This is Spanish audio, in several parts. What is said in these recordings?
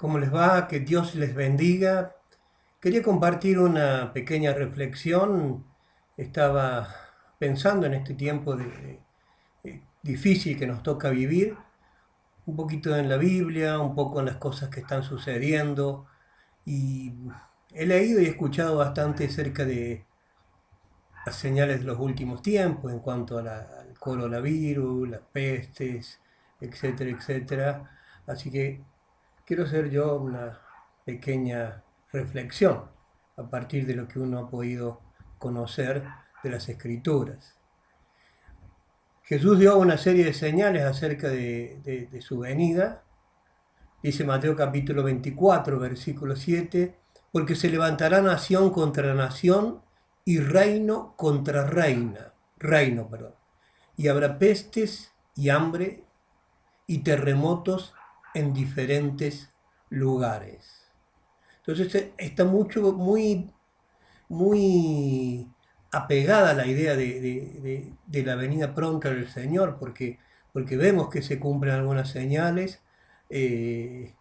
¿Cómo les va? Que Dios les bendiga. Quería compartir una pequeña reflexión. Estaba pensando en este tiempo difícil que nos toca vivir, un poquito en la Biblia, un poco en las cosas que están sucediendo, y he leído y escuchado bastante acerca de las señales de los últimos tiempos en cuanto al coronavirus, las pestes, etcétera, etcétera. Así que quiero hacer yo una pequeña reflexión a partir de lo que uno ha podido conocer de las Escrituras. Jesús dio una serie de señales acerca de su venida. Dice Mateo capítulo 24, versículo 7, porque se levantará nación contra nación y reino, perdón, y habrá pestes y hambre y terremotos en diferentes lugares. Entonces está muy apegada a la idea de la venida pronta del Señor, porque vemos que se cumplen algunas señales. eh,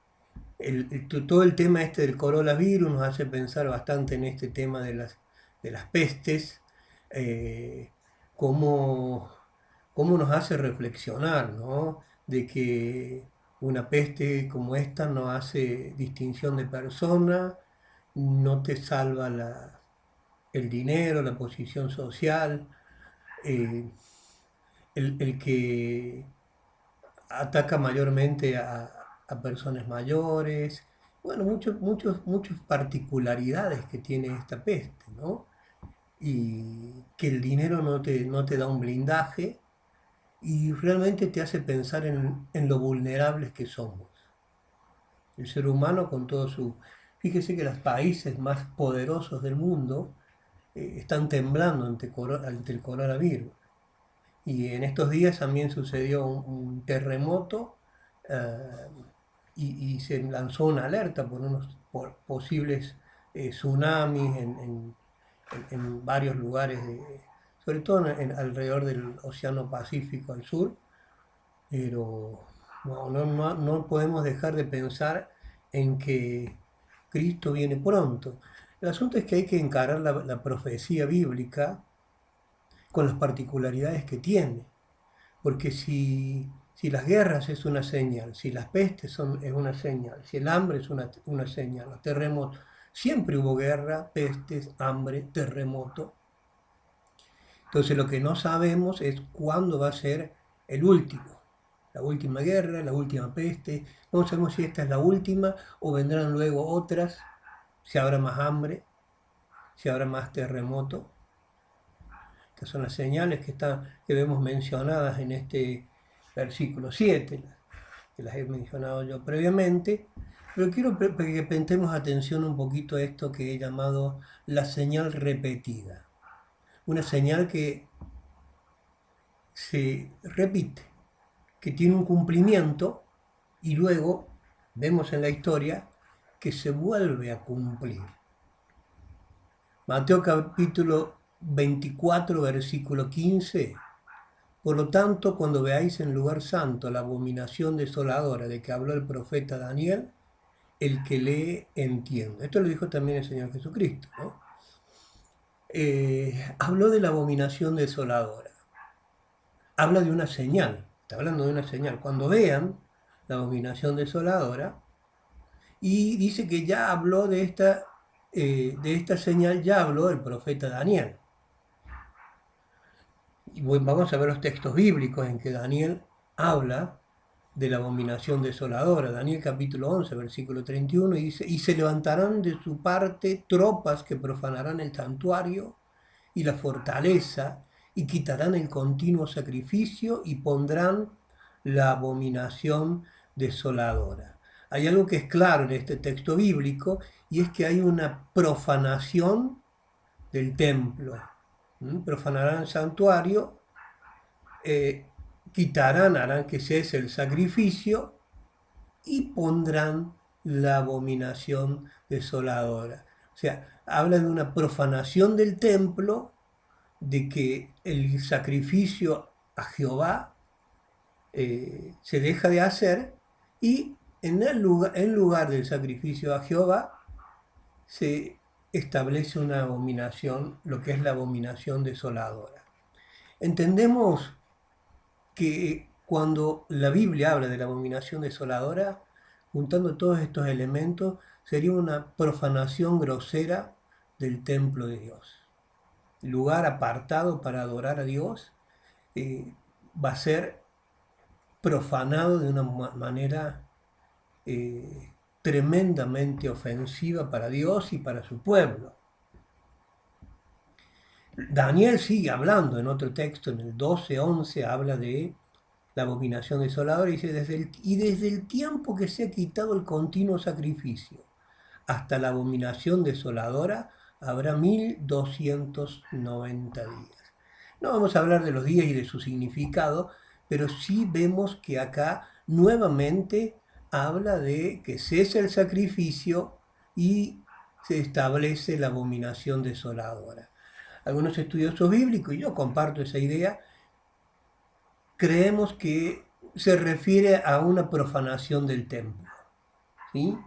Todo el tema este del coronavirus nos hace pensar bastante en este tema de las pestes, eh, cómo, cómo nos hace reflexionar, ¿no? De que una peste como esta no hace distinción de persona, no te salva el dinero, la posición social, eh, el que ataca mayormente a personas mayores, bueno, muchas particularidades que tiene esta peste, ¿no? Y que el dinero no te da un blindaje y realmente te hace pensar en lo vulnerables que somos. El ser humano con todo su... Fíjese que los países más poderosos del mundo están temblando ante el coronavirus. Y en estos días también sucedió un terremoto, eh, y se lanzó una alerta por unos posibles tsunamis en varios lugares, sobre todo alrededor del Océano Pacífico al sur, pero no podemos dejar de pensar en que Cristo viene pronto. El asunto es que hay que encarar la profecía bíblica con las particularidades que tiene. Porque si las guerras es una señal, si las pestes es una señal, si el hambre es una señal, los terremotos, siempre hubo guerra, pestes, hambre, terremoto. Entonces lo que no sabemos es cuándo va a ser el último, la última guerra, la última peste. No sabemos si esta es la última o vendrán luego otras, si habrá más hambre, si habrá más terremoto. Estas son las señales que vemos mencionadas en este versículo 7, que las he mencionado yo previamente, pero quiero que prestemos atención un poquito a esto que he llamado la señal repetida. Una señal que se repite, que tiene un cumplimiento y luego vemos en la historia que se vuelve a cumplir. Mateo capítulo 24, versículo 15. Por lo tanto, cuando veáis en lugar santo la abominación desoladora de que habló el profeta Daniel, el que lee entiende. Esto lo dijo también el Señor Jesucristo, ¿no? Habló de la abominación desoladora. Habla de una señal, está hablando de una señal. Cuando vean la abominación desoladora, y dice que ya habló de esta señal, ya habló el profeta Daniel. Y vamos a ver los textos bíblicos en que Daniel habla de la abominación desoladora. Daniel capítulo 11, versículo 31, y dice, y se levantarán de su parte tropas que profanarán el santuario y la fortaleza, y quitarán el continuo sacrificio y pondrán la abominación desoladora. Hay algo que es claro en este texto bíblico, y es que hay una profanación del templo. Profanarán el santuario, eh, harán que cese el sacrificio y pondrán la abominación desoladora. O sea, habla de una profanación del templo, de que el sacrificio a Jehová se deja de hacer y en lugar del sacrificio a Jehová, se establece una abominación, lo que es la abominación desoladora. Entendemos que cuando la Biblia habla de la abominación desoladora, juntando todos estos elementos, sería una profanación grosera del templo de Dios. El lugar apartado para adorar a Dios va a ser profanado de una manera tremendamente ofensiva para Dios y para su pueblo. Daniel sigue hablando en otro texto, en el 12:11, habla de la abominación desoladora, y dice, desde el tiempo que se ha quitado el continuo sacrificio hasta la abominación desoladora, habrá 1290 días. No vamos a hablar de los días y de su significado, pero sí vemos que acá nuevamente habla de que cesa el sacrificio y se establece la abominación desoladora. Algunos estudiosos bíblicos, y yo comparto esa idea, creemos que se refiere a una profanación del templo, ¿sí?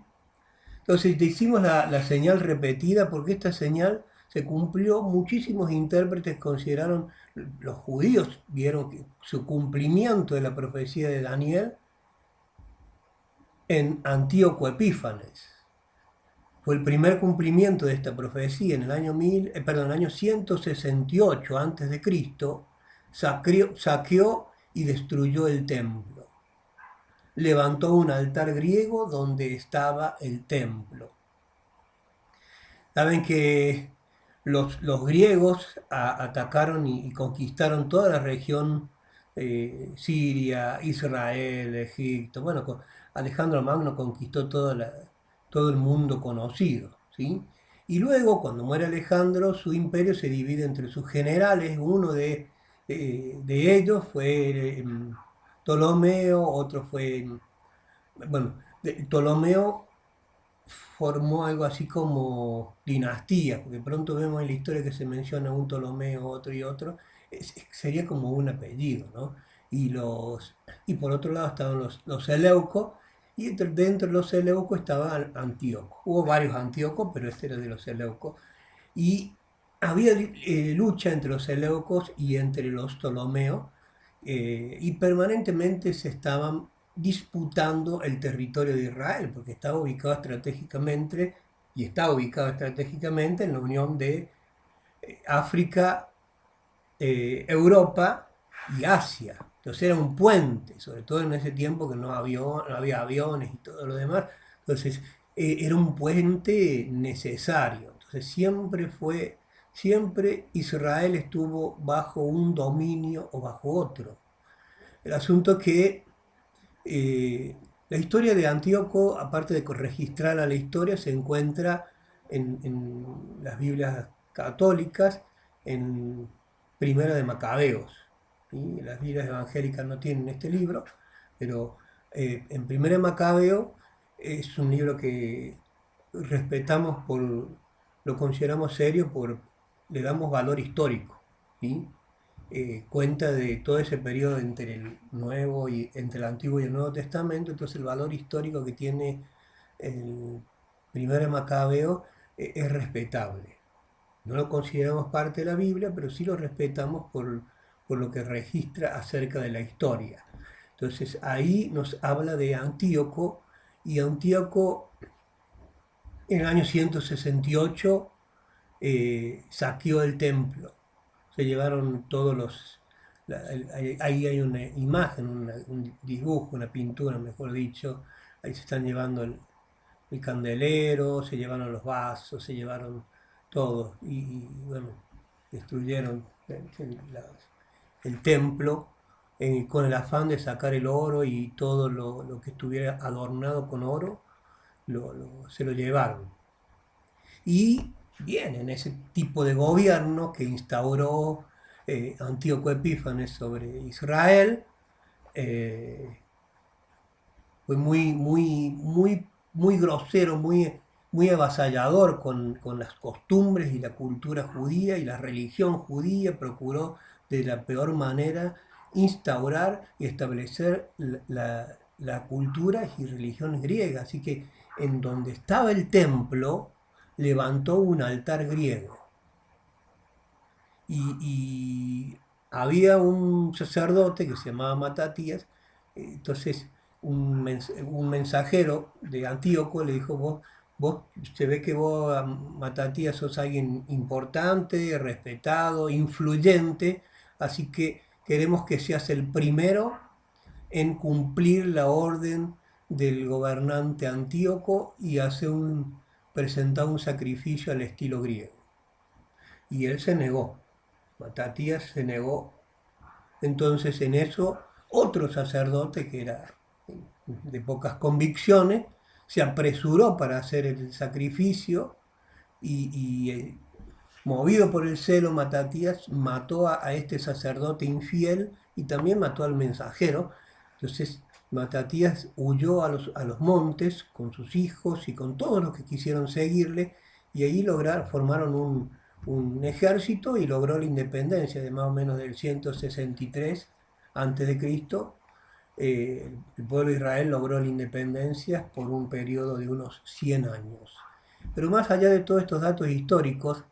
Entonces hicimos la señal repetida porque esta señal se cumplió. Muchísimos intérpretes consideraron, los judíos vieron que su cumplimiento de la profecía de Daniel en Antíoco Epífanes. Fue el primer cumplimiento de esta profecía en el año, el año 168 a.C. Saqueó y destruyó el templo. Levantó un altar griego donde estaba el templo. Saben que los griegos atacaron y conquistaron toda la región, Siria, Israel, Egipto. Bueno, Alejandro Magno conquistó todo el mundo conocido, ¿sí? Y luego, cuando muere Alejandro, su imperio se divide entre sus generales. Uno de ellos fue Ptolomeo, otro fue, bueno, Ptolomeo formó algo así como dinastías, porque pronto vemos en la historia que se menciona un Ptolomeo, otro y otro, sería como un apellido, ¿no? Y por otro lado estaban los Seleucos, y dentro de los Seleucos estaba Antíoco. Hubo varios Antíocos, pero este era de los Seleucos. Y había lucha entre los Seleucos y entre los Ptolomeos, y permanentemente se estaban disputando el territorio de Israel, porque estaba ubicado estratégicamente, y está ubicado estratégicamente en la unión de África, Europa y Asia. Entonces era un puente, sobre todo en ese tiempo que no había aviones y todo lo demás. Entonces era un puente necesario. Entonces siempre Israel estuvo bajo un dominio o bajo otro. El asunto es que la historia de Antíoco, aparte de registrar a la historia, se encuentra en las Biblias católicas, en Primera de Macabeos, ¿sí? Las Biblias evangélicas no tienen este libro, pero en Primera de Macabeo es un libro que respetamos, lo consideramos serio, le damos valor histórico, ¿sí? Cuenta de todo ese periodo entre entre el Antiguo y el Nuevo Testamento. Entonces el valor histórico que tiene el Primero Macabeo es respetable. No lo consideramos parte de la Biblia, pero sí lo respetamos por lo que registra acerca de la historia. Entonces ahí nos habla de Antíoco, y Antíoco en el año 168 saqueó el templo. Se llevaron todos ahí hay una imagen, un dibujo, una pintura, mejor dicho. Ahí se están llevando el candelero, se llevaron los vasos, se llevaron todo. Y bueno, destruyeron el templo con el afán de sacar el oro, y todo lo que estuviera adornado con oro se lo llevaron. Y bien, en ese tipo de gobierno que instauró Antíoco Epífanes sobre Israel, fue muy grosero, muy avasallador con las costumbres y la cultura judía y la religión judía. Procuró de la peor manera instaurar y establecer la cultura y religión griega. Así que en donde estaba el templo, levantó un altar griego. Y había un sacerdote que se llamaba Matatías, entonces un mensajero de Antíoco le dijo, vos se ve que vos, Matatías, sos alguien importante, respetado, influyente, así que queremos que seas el primero en cumplir la orden del gobernante Antíoco y presentar un sacrificio al estilo griego. Y él se negó. Matatías se negó. Entonces en eso otro sacerdote que era de pocas convicciones se apresuró para hacer el sacrificio y movido por el celo, Matatías mató a este sacerdote infiel y también mató al mensajero. Entonces Matatías huyó a los montes con sus hijos y con todos los que quisieron seguirle, y ahí formaron un ejército y logró la independencia de más o menos del 163 a.C. El pueblo de Israel logró la independencia por un periodo de unos 100 años. Pero más allá de todos estos datos históricos,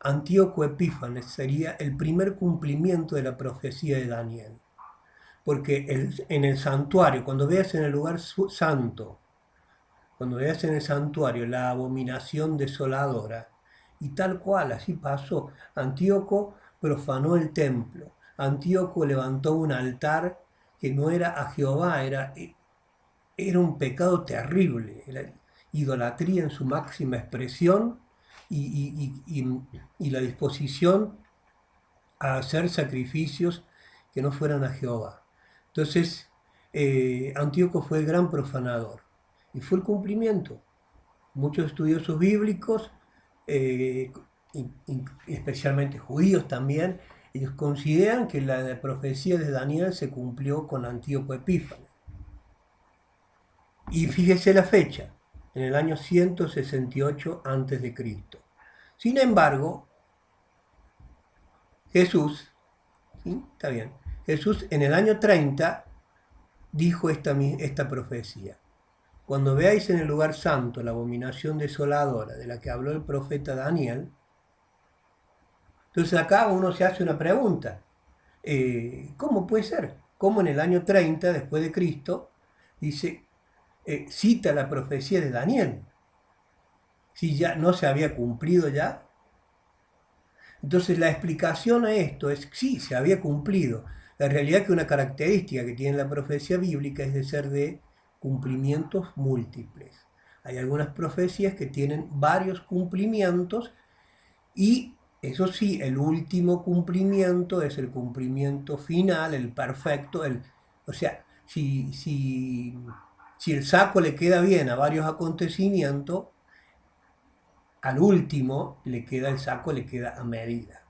Antíoco Epífanes sería el primer cumplimiento de la profecía de Daniel. Porque en el santuario, cuando veas en el lugar santo, cuando veas en el santuario la abominación desoladora, y tal cual, así pasó, Antíoco profanó el templo. Antíoco levantó un altar que no era a Jehová, era un pecado terrible, era idolatría en su máxima expresión y la disposición a hacer sacrificios que no fueran a Jehová. Entonces, Antíoco fue el gran profanador y fue el cumplimiento. Muchos estudiosos bíblicos, especialmente judíos también, ellos consideran que la profecía de Daniel se cumplió con Antíoco Epífanes. Y fíjese la fecha, en el año 168 a.C. Sin embargo, Jesús, ¿sí? Está bien, Jesús en el año 30 dijo esta profecía. Cuando veáis en el lugar santo la abominación desoladora de la que habló el profeta Daniel, entonces acá uno se hace una pregunta. ¿Cómo puede ser? ¿Cómo en el año 30 después de Cristo dice, cita la profecía de Daniel? Si ya no se había cumplido ya. Entonces la explicación a esto es sí, se había cumplido. La realidad es que una característica que tiene la profecía bíblica es de ser de cumplimientos múltiples. Hay algunas profecías que tienen varios cumplimientos y eso sí, el último cumplimiento es el cumplimiento final, el perfecto. O sea, si el saco le queda bien a varios acontecimientos, al último el saco le queda a medida.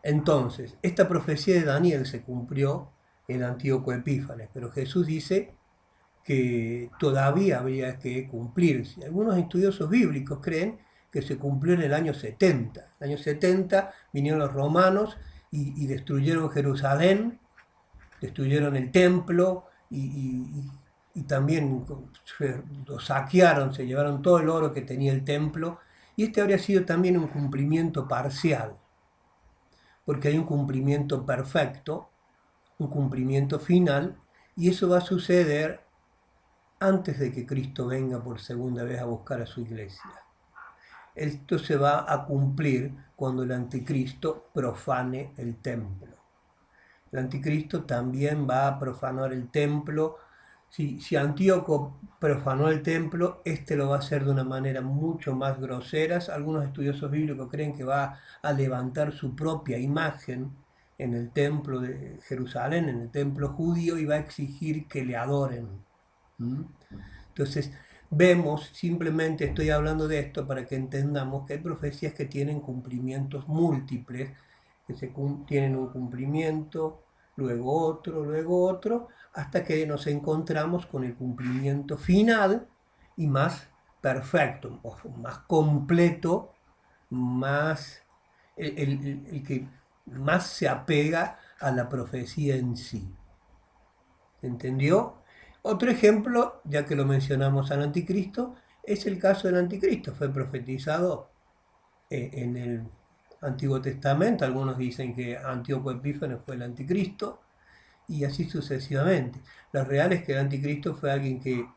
Entonces, esta profecía de Daniel se cumplió en Antíoco Epífanes, pero Jesús dice que todavía había que cumplirse. Algunos estudiosos bíblicos creen que se cumplió en el año 70. En el año 70 vinieron los romanos y destruyeron Jerusalén, destruyeron el templo y también lo saquearon, se llevaron todo el oro que tenía el templo, y este habría sido también un cumplimiento parcial, porque hay un cumplimiento perfecto, un cumplimiento final, y eso va a suceder antes de que Cristo venga por segunda vez a buscar a su iglesia. Esto se va a cumplir cuando el anticristo profane el templo. El anticristo también va a profanar el templo. Si Antíoco profanó el templo, este lo va a hacer de una manera mucho más grosera. Algunos estudiosos bíblicos creen que va a levantar su propia imagen en el templo de Jerusalén, en el templo judío, y va a exigir que le adoren. Entonces, vemos, simplemente estoy hablando de esto para que entendamos que hay profecías que tienen cumplimientos múltiples, que tienen un cumplimiento, luego otro, hasta que nos encontramos con el cumplimiento final y más perfecto, más completo, más el que más se apega a la profecía en sí. ¿Entendió? Otro ejemplo, ya que lo mencionamos al anticristo, es el caso del anticristo. Fue profetizado en el Antiguo Testamento. Algunos dicen que Antíoco Epífanes fue el anticristo y así sucesivamente. Lo real es que el anticristo fue alguien que,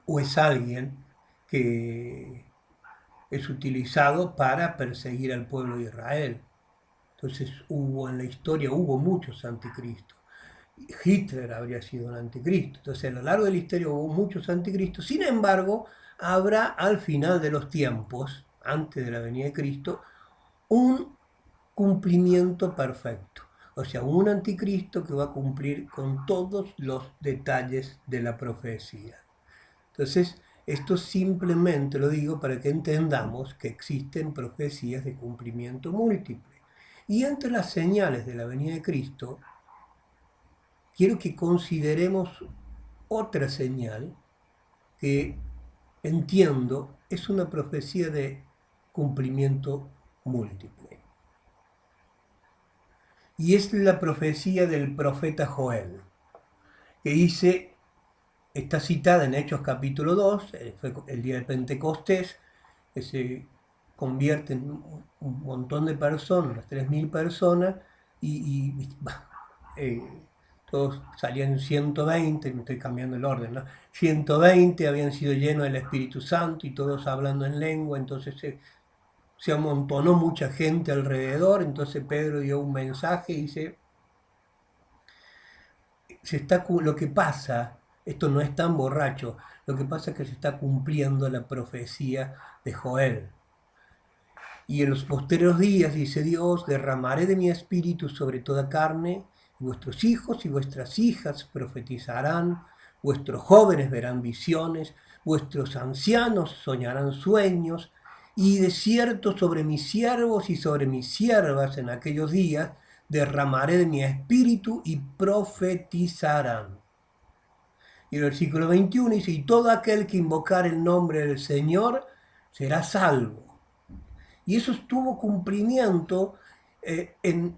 o es alguien que es utilizado para perseguir al pueblo de Israel. Entonces en la historia hubo muchos anticristos. Hitler habría sido un anticristo. Entonces a lo largo de la historia hubo muchos anticristos. Sin embargo, habrá al final de los tiempos, antes de la venida de Cristo, un cumplimiento perfecto. O sea, un anticristo que va a cumplir con todos los detalles de la profecía. Entonces, esto simplemente lo digo para que entendamos que existen profecías de cumplimiento múltiple. Y entre las señales de la venida de Cristo, quiero que consideremos otra señal que entiendo es una profecía de cumplimiento múltiple. Y es la profecía del profeta Joel, que dice, está citada en Hechos capítulo 2, fue el día de Pentecostés, que se convierte en un montón de personas, unas 3.000 personas, y todos salían 120, me estoy cambiando el orden, ¿no? 120 habían sido llenos del Espíritu Santo y todos hablando en lengua, entonces se amontonó mucha gente alrededor, entonces Pedro dio un mensaje y dice, lo que pasa, esto no es tan borracho, lo que pasa es que se está cumpliendo la profecía de Joel. Y en los posteriores días, dice Dios, derramaré de mi espíritu sobre toda carne, y vuestros hijos y vuestras hijas profetizarán, vuestros jóvenes verán visiones, vuestros ancianos soñarán sueños, y de cierto sobre mis siervos y sobre mis siervas en aquellos días derramaré de mi espíritu y profetizarán. Y el versículo 21 dice, y todo aquel que invocar el nombre del Señor será salvo. Y eso tuvo cumplimiento en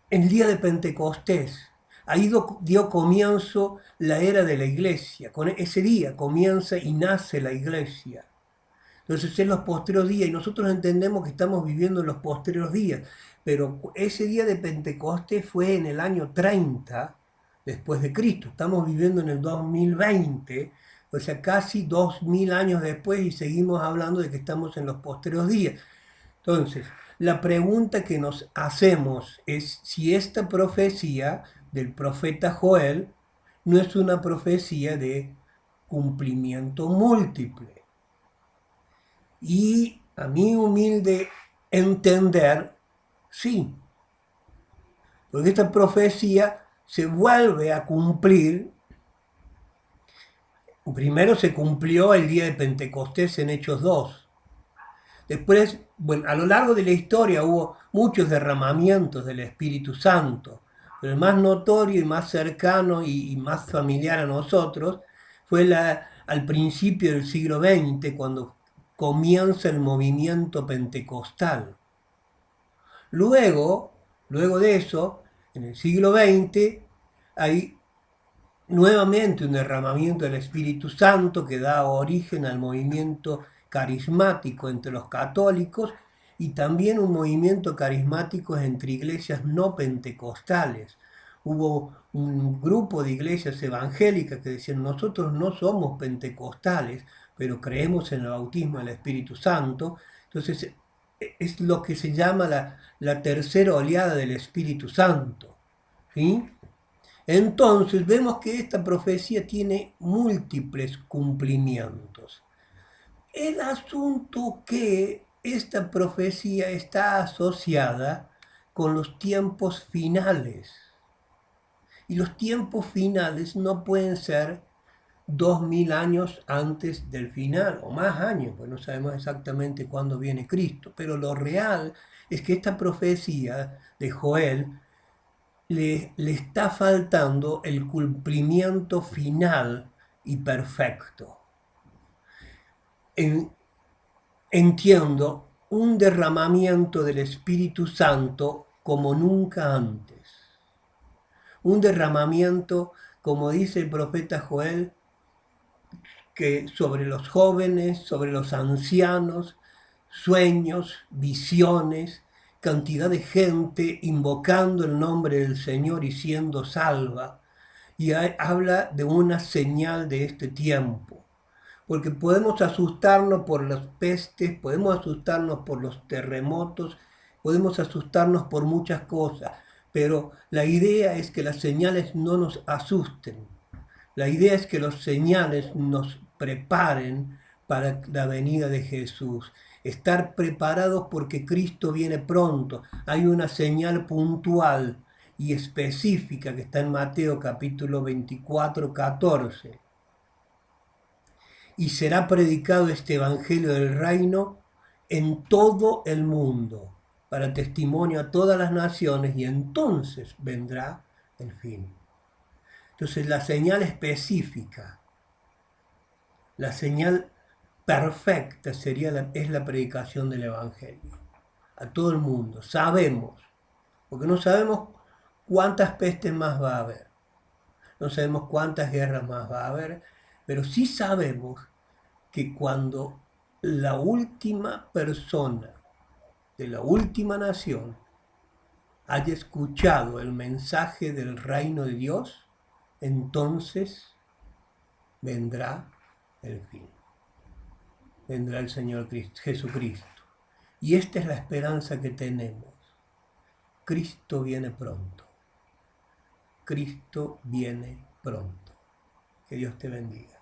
el día de Pentecostés. Ahí dio comienzo la era de la iglesia. Con ese día comienza y nace la iglesia. Entonces en los posteriores días, y nosotros entendemos que estamos viviendo en los posteriores días, pero ese día de Pentecostés fue en el año 30 después de Cristo. Estamos viviendo en el 2020, o sea, casi 2000 años después y seguimos hablando de que estamos en los posteriores días. Entonces, la pregunta que nos hacemos es si esta profecía del profeta Joel no es una profecía de cumplimiento múltiple. Y a mi humilde entender, sí, porque esta profecía se vuelve a cumplir. Primero se cumplió el día de Pentecostés en Hechos 2. Después, bueno, a lo largo de la historia hubo muchos derramamientos del Espíritu Santo, pero el más notorio y más cercano y más familiar a nosotros fue al principio del siglo XX, cuando comienza el movimiento pentecostal. Luego de eso, en el siglo XX, hay nuevamente un derramamiento del Espíritu Santo que da origen al movimiento carismático entre los católicos y también un movimiento carismático entre iglesias no pentecostales. Hubo un grupo de iglesias evangélicas que decían, nosotros no somos pentecostales, pero creemos en el bautismo del Espíritu Santo. Entonces es lo que se llama la tercera oleada del Espíritu Santo, ¿sí? Entonces vemos que esta profecía tiene múltiples cumplimientos. El asunto que esta profecía está asociada con los tiempos finales. Y los tiempos finales no pueden ser 2000 años antes del final, o más años, pues no sabemos exactamente cuándo viene Cristo. Pero lo real es que esta profecía de Joel le está faltando el cumplimiento final y perfecto. Entiendo un derramamiento del Espíritu Santo como nunca antes. Un derramamiento como dice el profeta Joel, que sobre los jóvenes, sobre los ancianos, sueños, visiones, cantidad de gente invocando el nombre del Señor y siendo salva. Y habla de una señal de este tiempo. Porque podemos asustarnos por las pestes, podemos asustarnos por los terremotos, podemos asustarnos por muchas cosas, pero la idea es que las señales no nos asusten. La idea es que los señales nos preparen para la venida de Jesús. Estar preparados porque Cristo viene pronto. Hay una señal puntual y específica que está en Mateo capítulo 24, 14. Y será predicado este evangelio del reino en todo el mundo, para testimonio a todas las naciones, y entonces vendrá el fin. Entonces la señal específica, la señal perfecta es la predicación del evangelio a todo el mundo. Sabemos, porque no sabemos cuántas pestes más va a haber, no sabemos cuántas guerras más va a haber, pero sí sabemos que cuando la última persona de la última nación haya escuchado el mensaje del reino de Dios, entonces vendrá el fin. Vendrá el Señor Jesucristo. Y esta es la esperanza que tenemos. Cristo viene pronto. Cristo viene pronto. Que Dios te bendiga.